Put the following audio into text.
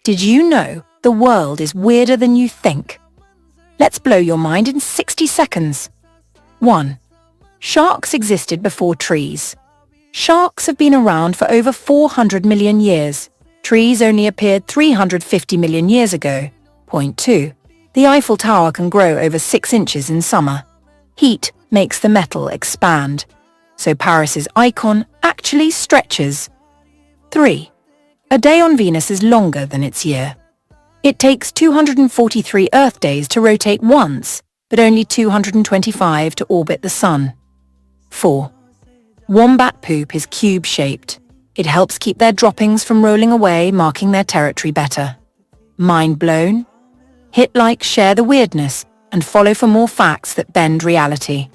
Did you know the world is weirder than you think? Let's blow your mind in 60 seconds. 1. Sharks existed before trees. Sharks have been around for over 400 million years. Trees only appeared 350 million years ago. Point 2. The Eiffel Tower can grow over 6 inches in summer. Heat makes the metal expand, so Paris's icon actually stretches. 3. A day on Venus is longer than its year. It takes 243 Earth days to rotate once, but only 225 to orbit the Sun. 4. Wombat poop is cube-shaped. It helps keep their droppings from rolling away, marking their territory better. Mind blown? Hit like, share the weirdness, and follow for more facts that bend reality.